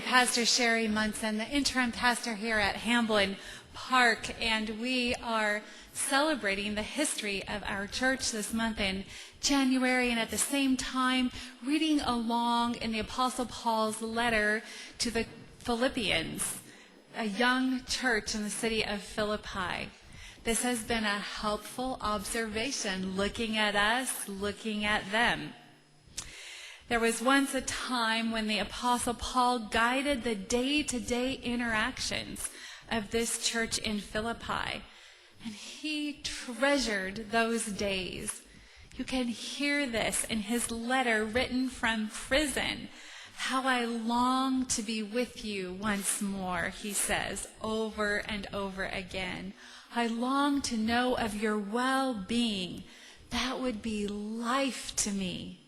Pastor Shari, Monson, the interim pastor here at Hamblin Park, and we are celebrating the history of our church this month in January, and at the same time reading along in the Apostle Paul's letter to the Philippians, a young church in the city of Philippi. This has been a helpful observation, looking at us, looking at them. There was once a time when the Apostle Paul guided the day-to-day interactions of this church in Philippi, and he treasured those days. You can hear this in his letter written from prison. How I long to be with you once more, he says over and over again. I long to know of your well-being. That would be life to me.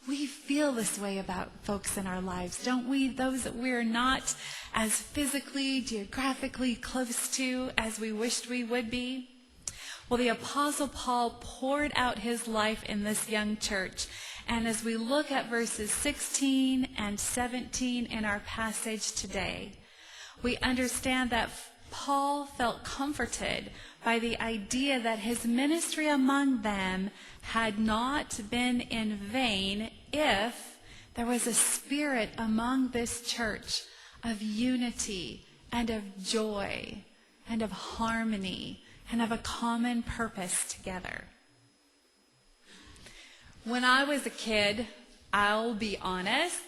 We feel this way about folks in our lives, don't we? Those that we're not as physically, geographically close to as we wished we would be. Well, the Apostle Paul poured out his life in this young church. And as we look at verses 16 and 17 in our passage today, we understand that Paul felt comforted by the idea that his ministry among them had not been in vain if there was a spirit among this church of unity and of joy and of harmony and of a common purpose together. When I was a kid, I'll be honest,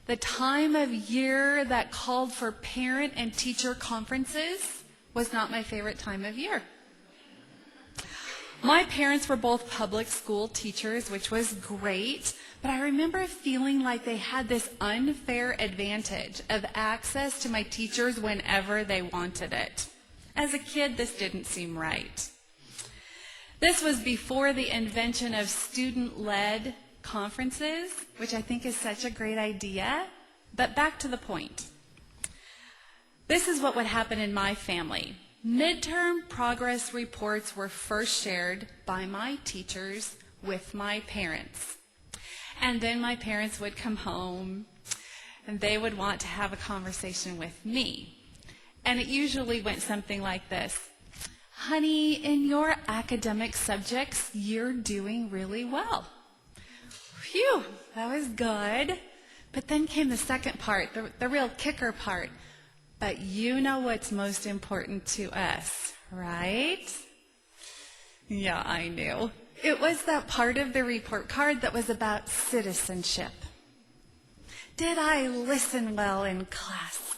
the time of year that called for parent and teacher conferences was not my favorite time of year. My parents were both public school teachers, which was great, but I remember feeling like they had this unfair advantage of access to my teachers whenever they wanted it. As a kid, this didn't seem right. This was before the invention of student-led conferences, which I think is such a great idea. But back to the point. This is what would happen in my family. Midterm progress reports were first shared by my teachers with my parents. And then my parents would come home and they would want to have a conversation with me. And it usually went something like this. Honey, in your academic subjects, you're doing really well. Phew, that was good. But then came the second part, the real kicker part. But you know what's most important to us, right? Yeah, I knew. It was that part of the report card that was about citizenship. Did I listen well in class?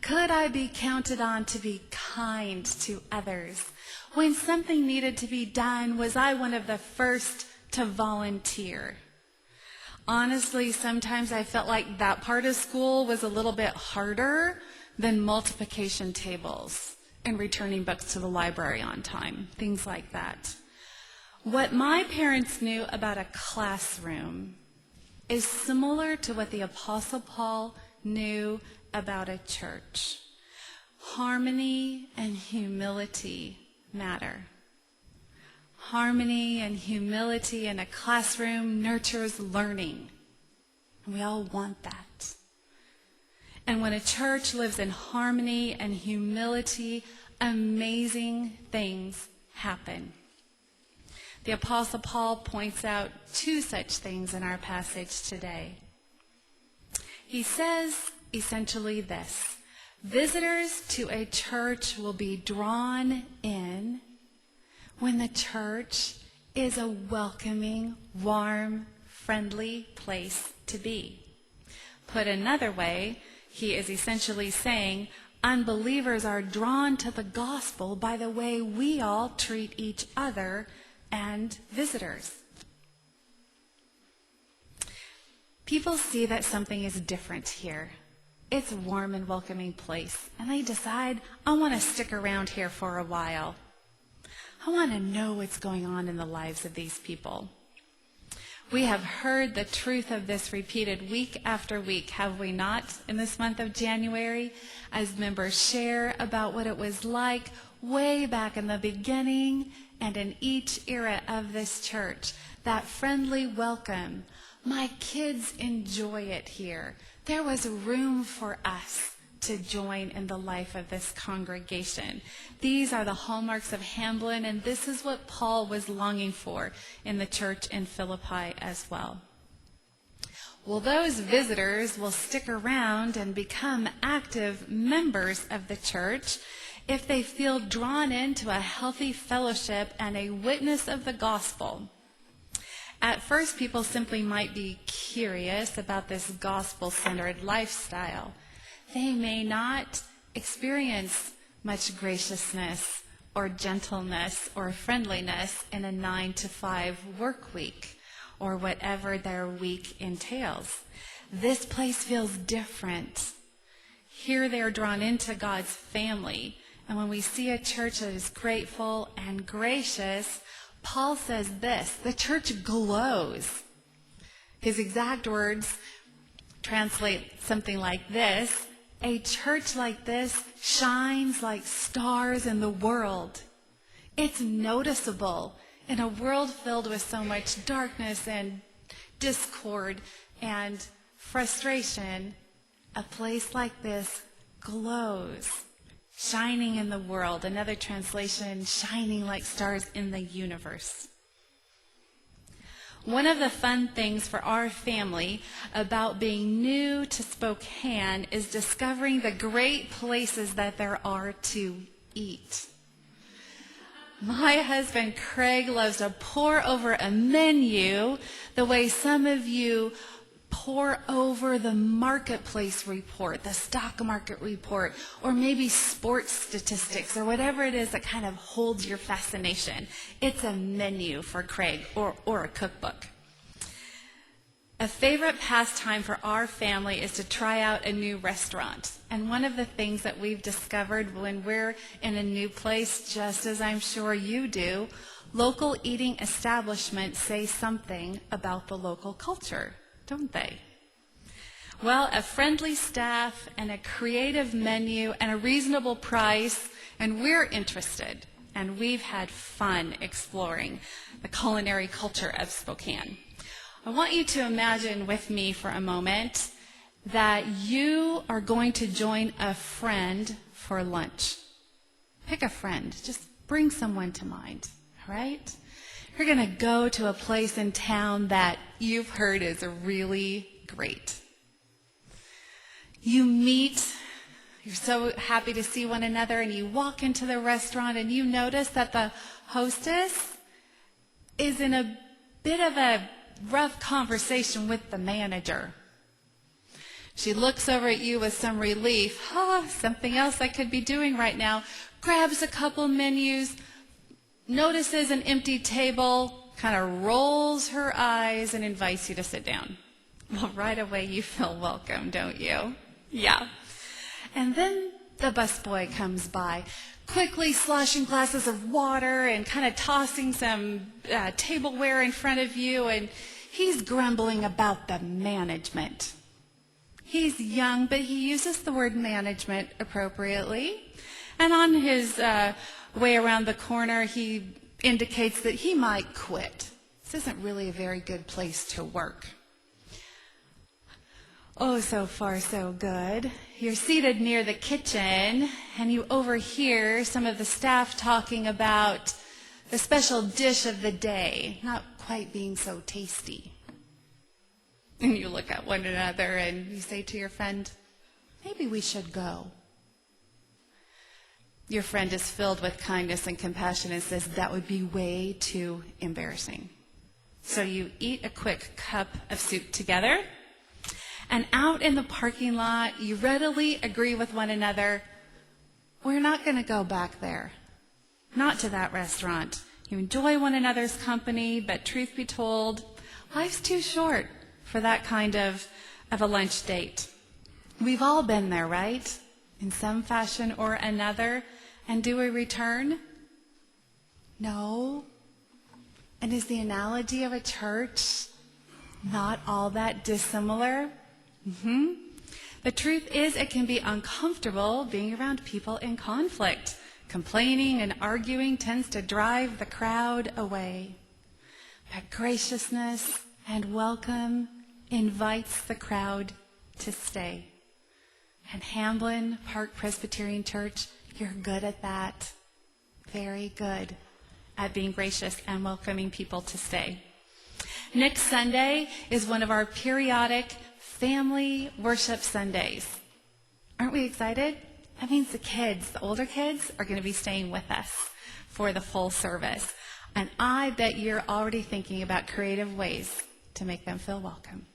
Could I be counted on to be kind to others? When something needed to be done, was I one of the first to volunteer? Honestly, sometimes I felt like that part of school was a little bit harder than multiplication tables and returning books to the library on time, things like that. What my parents knew about a classroom is similar to what the Apostle Paul knew about a church. Harmony and humility matter. Harmony and humility in a classroom nurtures learning. And we all want that. And when a church lives in harmony and humility, amazing things happen. The Apostle Paul points out two such things in our passage today. He says essentially this: visitors to a church will be drawn in when the church is a welcoming, warm, friendly place to be. Put another way, he is essentially saying unbelievers are drawn to the gospel by the way we all treat each other and visitors. People see that something is different here. It's a warm and welcoming place, and they decide, I want to stick around here for a while. I want to know what's going on in the lives of these people. We have heard the truth of this repeated week after week, have we not, in this month of January, as members share about what it was like way back in the beginning and in each era of this church, that friendly welcome, My kids enjoy it here. There was room for us to join in the life of this congregation. These are the hallmarks of Hamblin, and this is what Paul was longing for in the church in Philippi as well. Well, those visitors will stick around and become active members of the church if they feel drawn into a healthy fellowship and a witness of the gospel. At first, people simply might be curious about this gospel-centered lifestyle. They may not experience much graciousness or gentleness or friendliness in a 9-to-5 work week or whatever their week entails. This place feels different. Here they are drawn into God's family. And when we see a church that is grateful and gracious, Paul says this: the church glows. His exact words translate something like this: a church like this shines like stars in the world. It's noticeable in a world filled with so much darkness and discord and frustration. A place like this glows, shining in the world. Another translation, shining like stars in the universe. One of the fun things for our family about being new to Spokane is discovering the great places that there are to eat. My husband Craig loves to pore over a menu the way some of you pore over the marketplace report, the stock market report, or maybe sports statistics, or whatever it is that kind of holds your fascination. It's a menu for Craig, or a cookbook. A favorite pastime for our family is to try out a new restaurant. And one of the things that we've discovered when we're in a new place, just as I'm sure you do, local eating establishments say something about the local culture, don't they? Well, a friendly staff and a creative menu and a reasonable price, and we're interested. And we've had fun exploring the culinary culture of Spokane. I want you to imagine with me for a moment that you are going to join a friend for lunch. Pick a friend. Just bring someone to mind, all right? You're going to go to a place in town that you've heard is really great. You meet, you're so happy to see one another, and you walk into the restaurant and you notice that the hostess is in a bit of a rough conversation with the manager. She looks over at you with some relief. Something else I could be doing right now. Grabs a couple menus, notices an empty table, kind of rolls her eyes and invites you to sit down. Well, right away you feel welcome, don't you? Yeah. And then the busboy comes by, quickly sloshing glasses of water and kind of tossing some tableware in front of you, and he's grumbling about the management. He's young, but he uses the word management appropriately. And on his way around the corner, he indicates that he might quit. This isn't really a very good place to work. Oh, so far so good. You're seated near the kitchen, and you overhear some of the staff talking about the special dish of the day, not quite being so tasty. And you look at one another and you say to your friend, maybe we should go. Your friend is filled with kindness and compassion and says that would be way too embarrassing. So you eat a quick cup of soup together, and out in the parking lot, you readily agree with one another, we're not going to go back there. Not to that restaurant. You enjoy one another's company, but truth be told, life's too short for that kind of a lunch date. We've all been there, right? In some fashion or another. And do we return? No. And is the analogy of a church not all that dissimilar? The truth is, it can be uncomfortable being around people in conflict. Complaining and arguing tends to drive the crowd away. But graciousness and welcome invites the crowd to stay. And Hamblin Park Presbyterian Church, you're good at that. Very good at being gracious and welcoming people to stay. Next Sunday is one of our periodic family worship Sundays. Aren't we excited? That means the kids, the older kids, are going to be staying with us for the full service. And I bet you're already thinking about creative ways to make them feel welcome.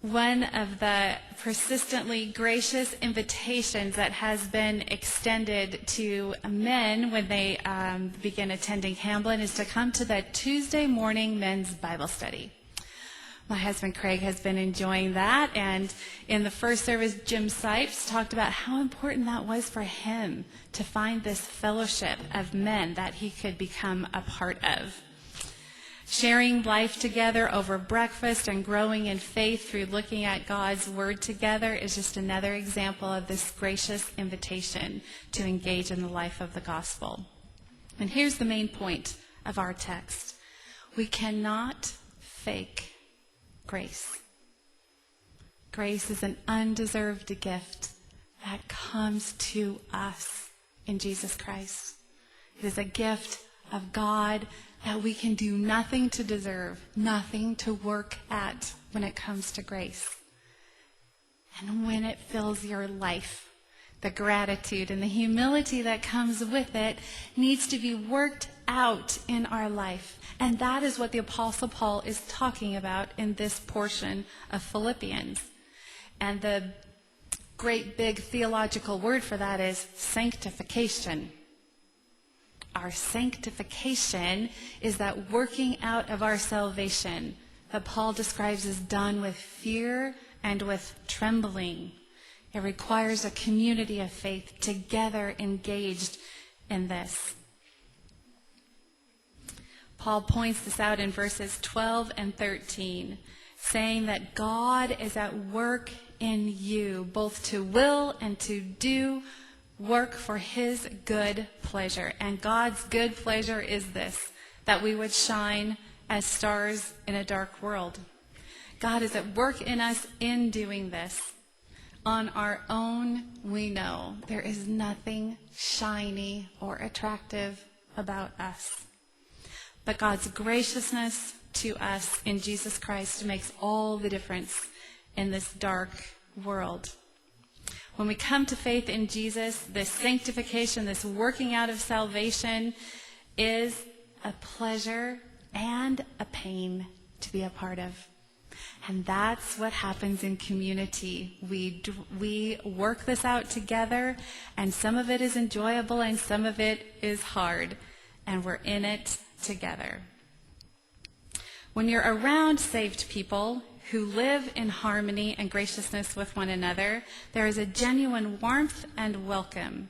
One of the persistently gracious invitations that has been extended to men when they begin attending Hamblin is to come to the Tuesday morning men's Bible study. My husband Craig has been enjoying that, and in the first service, Jim Sipes talked about how important that was for him to find this fellowship of men that he could become a part of. Sharing life together over breakfast and growing in faith through looking at God's Word together is just another example of this gracious invitation to engage in the life of the gospel. And here's the main point of our text. We cannot fake grace. Grace is an undeserved gift that comes to us in Jesus Christ. It is a gift of God that we can do nothing to deserve, nothing to work at when it comes to grace. And when it fills your life, the gratitude and the humility that comes with it needs to be worked out in our life. And that is what the Apostle Paul is talking about in this portion of Philippians. And the great big theological word for that is sanctification. Our sanctification is that working out of our salvation that Paul describes as done with fear and with trembling. It requires a community of faith together engaged in this. Paul points this out in verses 12 and 13, saying that God is at work in you, both to will and to do work for his good pleasure. And God's good pleasure is this, that we would shine as stars in a dark world. God is at work in us in doing this. On our own, we know there is nothing shiny or attractive about us. But God's graciousness to us in Jesus Christ makes all the difference in this dark world. When we come to faith in Jesus, this sanctification, this working out of salvation is a pleasure and a pain to be a part of. And that's what happens in community. We work this out together, and some of it is enjoyable and some of it is hard, and we're in it together. When you're around saved people who live in harmony and graciousness with one another, there is a genuine warmth and welcome,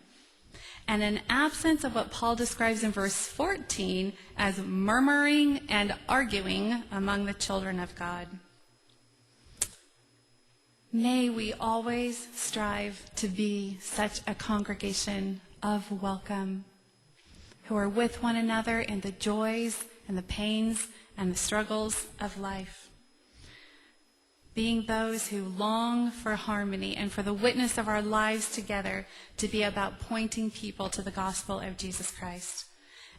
and an absence of what Paul describes in verse 14 as murmuring and arguing among the children of God. May we always strive to be such a congregation of welcome, who are with one another in the joys and the pains and the struggles of life. Being those who long for harmony and for the witness of our lives together to be about pointing people to the gospel of Jesus Christ.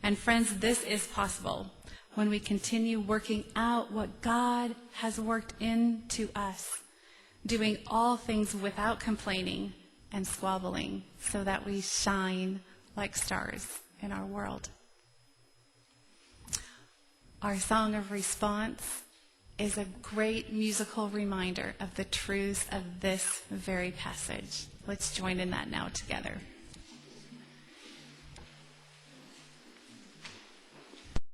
And friends, this is possible when we continue working out what God has worked into us, doing all things without complaining and squabbling, so that we shine like stars in our world. Our song of response is a great musical reminder of the truths of this very passage. Let's join in that now together.